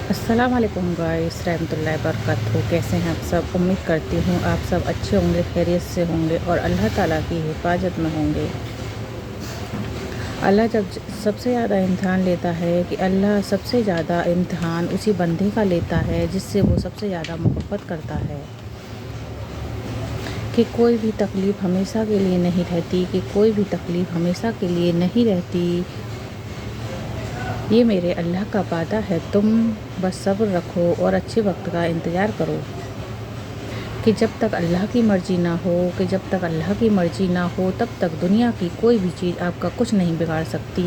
अस्सलाम वालेकुम गाइस रहमतुल्लाहि बरकातहू। कैसे हैं आप सब? उम्मीद करती हूँ आप सब अच्छे होंगे, खैरियत से होंगे और अल्लाह ताला की हिफाजत में होंगे। अल्लाह जब सबसे ज़्यादा इम्तिहान लेता है कि अल्लाह सबसे ज़्यादा इम्तिहान उसी बंदे का लेता है जिससे वो सबसे ज़्यादा मोहब्बत करता है। कि कोई भी तकलीफ़ हमेशा के लिए नहीं रहती, कि कोई भी तकलीफ़ हमेशा के लिए नहीं रहती। ये मेरे अल्लाह का वादा है, तुम बस सब्र रखो और अच्छे वक्त का इंतज़ार करो। कि जब तक अल्लाह की मर्ज़ी ना हो, कि जब तक अल्लाह की मर्ज़ी ना हो तब तक दुनिया की कोई भी चीज़ आपका कुछ नहीं बिगाड़ सकती।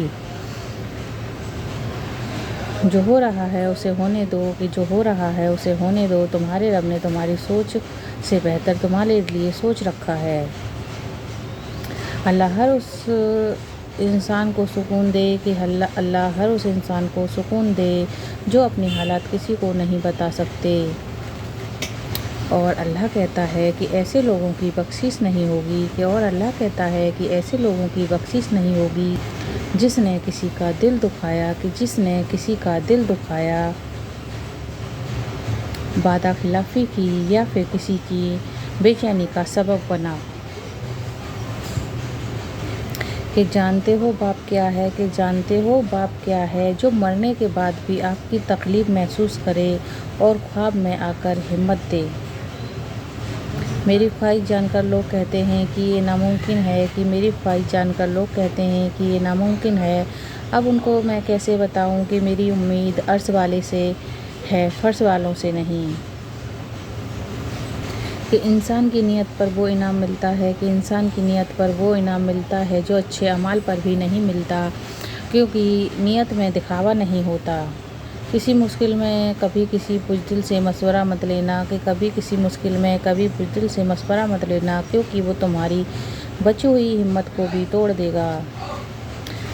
जो हो रहा है उसे होने दो, कि जो हो रहा है उसे होने दो। तुम्हारे रब ने तुम्हारी सोच से बेहतर तुम्हारे लिए सोच रखा है। अल्लाह हर उस इंसान को सुकून दे, कि अल्लाह हर उस इंसान को सुकून दे जो अपनी हालात किसी को नहीं बता सकते। और अल्लाह कहता है कि ऐसे लोगों की बख्शिश नहीं होगी, कि और अल्लाह कहता है कि ऐसे लोगों की बख्शिश नहीं होगी जिसने किसी का दिल दुखाया, कि जिसने किसी का दिल दुखाया, वादा खिलाफ़ी की या फिर किसी की बेचैनी का सबब बना। कि जानते हो बाप क्या है, कि जानते हो बाप क्या है जो मरने के बाद भी आपकी तकलीफ़ महसूस करे और ख्वाब में आकर हिम्मत दे। मेरी ख्वाहिश जानकर लोग कहते हैं कि ये नामुमकिन है, कि मेरी ख्वाहिश जानकर लोग कहते हैं कि ये नामुमकिन है। अब उनको मैं कैसे बताऊं कि मेरी उम्मीद अर्श वाले से है, फर्श वालों से नहीं। कि इंसान की नीयत पर वो इनाम मिलता है, कि इंसान की नीयत पर वो इनाम मिलता है जो अच्छे अमाल पर भी नहीं मिलता, क्योंकि नीयत में दिखावा नहीं होता। किसी मुश्किल में कभी किसी बुज़दिल से मशवरा मत लेना, कि कभी किसी मुश्किल में कभी बुज़दिल से मशवरा मत लेना, क्योंकि वो तुम्हारी बची हुई हिम्मत को भी तोड़ देगा।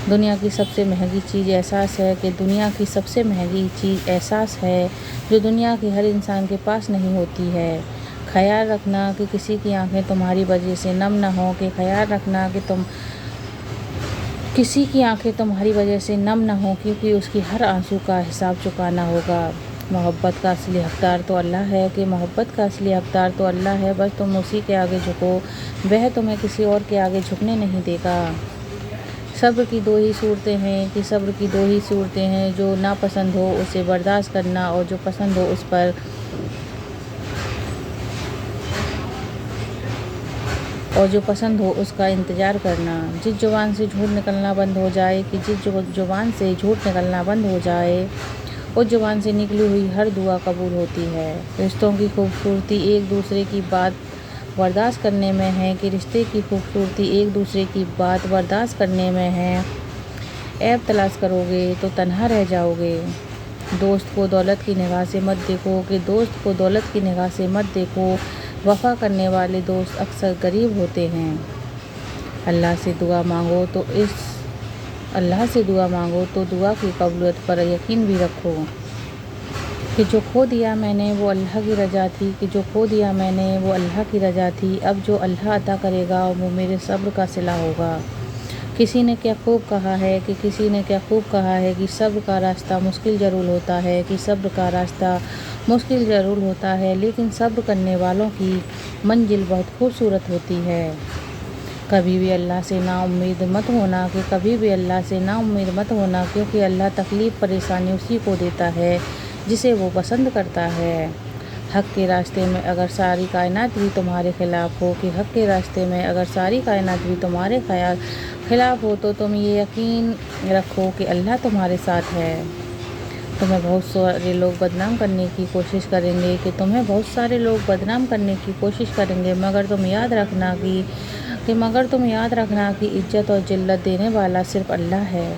दुनिया की सबसे महंगी चीज़ एहसास है, कि दुनिया की सबसे महंगी चीज़ एहसास है जो दुनिया के हर इंसान के पास नहीं होती है। ख्याल रखना कि किसी की आंखें तुम्हारी वजह से नम ना हो, कि ख्याल रखना कि किसी की आंखें तुम्हारी वजह से नम ना हो, क्योंकि उसकी हर आंसू का हिसाब चुकाना होगा। मोहब्बत का असली हकदार तो अल्लाह है, कि मोहब्बत का असली हकदार तो अल्लाह है। बस तुम उसी के आगे झुको, वह तुम्हें किसी और के आगे झुकने नहीं देगा। सब्र की दो ही सूरतें हैं, कि सब्र की दो ही सूरतें हैं, जो नापसंद हो उसे बर्दाश्त करना और जो पसंद हो उस पर और जो पसंद हो उसका इंतज़ार करना। जिस ज़ुबान से झूठ निकलना बंद हो जाए, कि जिस ज़ुबान से झूठ निकलना बंद हो जाए उस ज़ुबान से निकली हुई हर दुआ कबूल होती है। रिश्तों की खूबसूरती एक दूसरे की बात बर्दाश्त करने में है, कि रिश्ते की खूबसूरती एक दूसरे की बात बर्दाश्त करने में है। ऐब तलाश करोगे तो तन्हा रह जाओगे। दोस्त को दौलत की निगाह से मत देखो, कि दोस्त को दौलत की निगाह से मत देखो। वफ़ा करने वाले दोस्त अक्सर गरीब होते हैं। अल्लाह से दुआ मांगो तो दुआ की कबूलियत पर यकीन भी रखो। कि जो खो दिया मैंने वो अल्लाह की रज़ा थी, कि जो खो दिया मैंने वो अल्लाह की रज़ा थी। अब जो अल्लाह अता करेगा वो मेरे सब्र का सिला होगा। किसी ने क्या खूब कहा है, कि किसी ने क्या खूब कहा है कि सब्र का रास्ता मुश्किल ज़रूर होता है, कि सब्र का रास्ता मुश्किल ज़रूर होता है, लेकिन सब्र करने वालों की मंजिल बहुत खूबसूरत होती है। कभी भी अल्लाह से नाउम्मीद मत होना, कि कभी भी अल्लाह से नाउम्मीद मत होना, क्योंकि अल्लाह तकलीफ़ परेशानी उसी को देता है जिसे वो पसंद करता है। हक़ के रास्ते में अगर सारी कायनात भी तुम्हारे ख़िलाफ़ हो, कि हक़ के रास्ते में अगर सारी कायनात भी तुम्हारे ख़िलाफ़ हो, तो तुम ये यकीन रखो कि अल्लाह तुम्हारे साथ है। तुम्हें बहुत सारे लोग बदनाम करने की कोशिश करेंगे, कि तुम्हें बहुत सारे लोग बदनाम करने की कोशिश करेंगे, मगर तुम याद रखना कि इज़्ज़त और जिल्लत देने वाला सिर्फ़ अल्लाह है।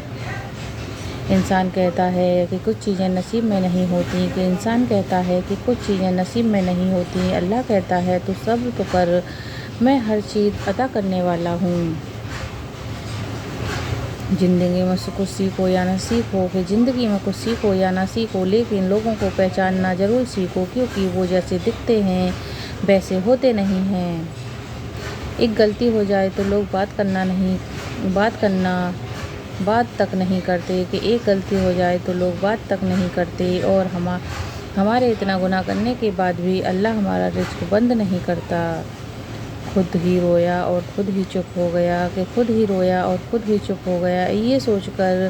इंसान कहता है कि कुछ चीज़ें नसीब में नहीं होती, कि इंसान कहता है कि कुछ चीज़ें नसीब में नहीं होती। अल्लाह कहता है तू सब्र तो कर, मैं हर चीज़ अता करने वाला हूँ। ज़िंदगी में कुछ सीखो या ना सीखो, कि ज़िंदगी में कुछ सीखो या ना सीखो, लेकिन लोगों को पहचानना ज़रूर सीखो, क्योंकि वो जैसे दिखते हैं वैसे होते नहीं हैं। एक गलती हो जाए तो लोग बात करना بات تک نہیں کرتے کہ ایک غلطی ہو جائے تو لوگ بات تک نہیں کرتے، اور ہمارے اتنا گناہ کرنے کے بعد بھی اللہ ہمارا رزق بند نہیں کرتا۔ خود ہی رویا اور خود ہی چپ ہو گیا کہ خود ہی رویا اور خود ہی چپ ہو گیا، یہ سوچ کر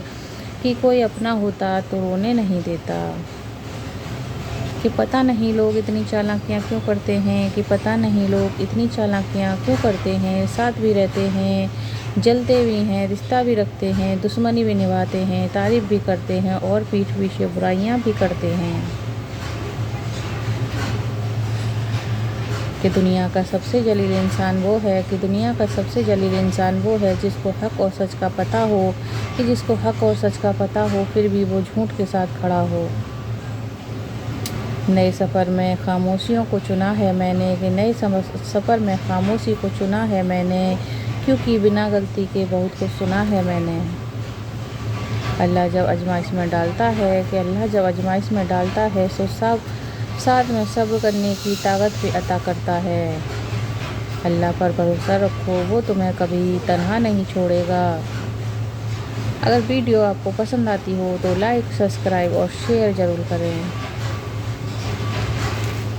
کہ کوئی اپنا ہوتا تو رونے نہیں دیتا۔ کہ پتہ نہیں لوگ اتنی چالاکیاں کیوں کرتے ہیں، کہ پتہ نہیں لوگ اتنی چالاکیاں کیوں کرتے ہیں، ساتھ بھی رہتے ہیں، جلتے بھی ہیں، رشتہ بھی رکھتے ہیں، دشمنی بھی نبھاتے ہیں، تعریف بھی کرتے ہیں اور پیٹھ پیچھے برائیاں بھی کرتے ہیں۔ کہ دنیا کا سب سے ذلیل انسان وہ ہے، کہ دنیا کا سب سے ذلیل انسان وہ ہے جس کو حق اور سچ کا پتہ ہو، کہ جس کو حق اور سچ کا پتہ ہو پھر بھی وہ جھوٹ کے ساتھ کھڑا ہو۔ نئے سفر میں خاموشیوں کو چنا ہے میں نے، کہ نئے سفر میں خاموشی کو چنا ہے میں نے، کیونکہ بنا غلطی کے بہت کچھ سنا ہے میں نے۔ اللہ جب آزمائش میں ڈالتا ہے، کہ اللہ جب آزمائش میں ڈالتا ہے تو ساتھ میں صبر کرنے کی طاقت بھی عطا کرتا ہے۔ اللہ پر بھروسہ رکھو، وہ تمہیں کبھی تنہا نہیں چھوڑے گا۔ اگر ویڈیو آپ کو پسند آتی ہو تو لائک، سبسکرائب اور شیئر ضرور کریں۔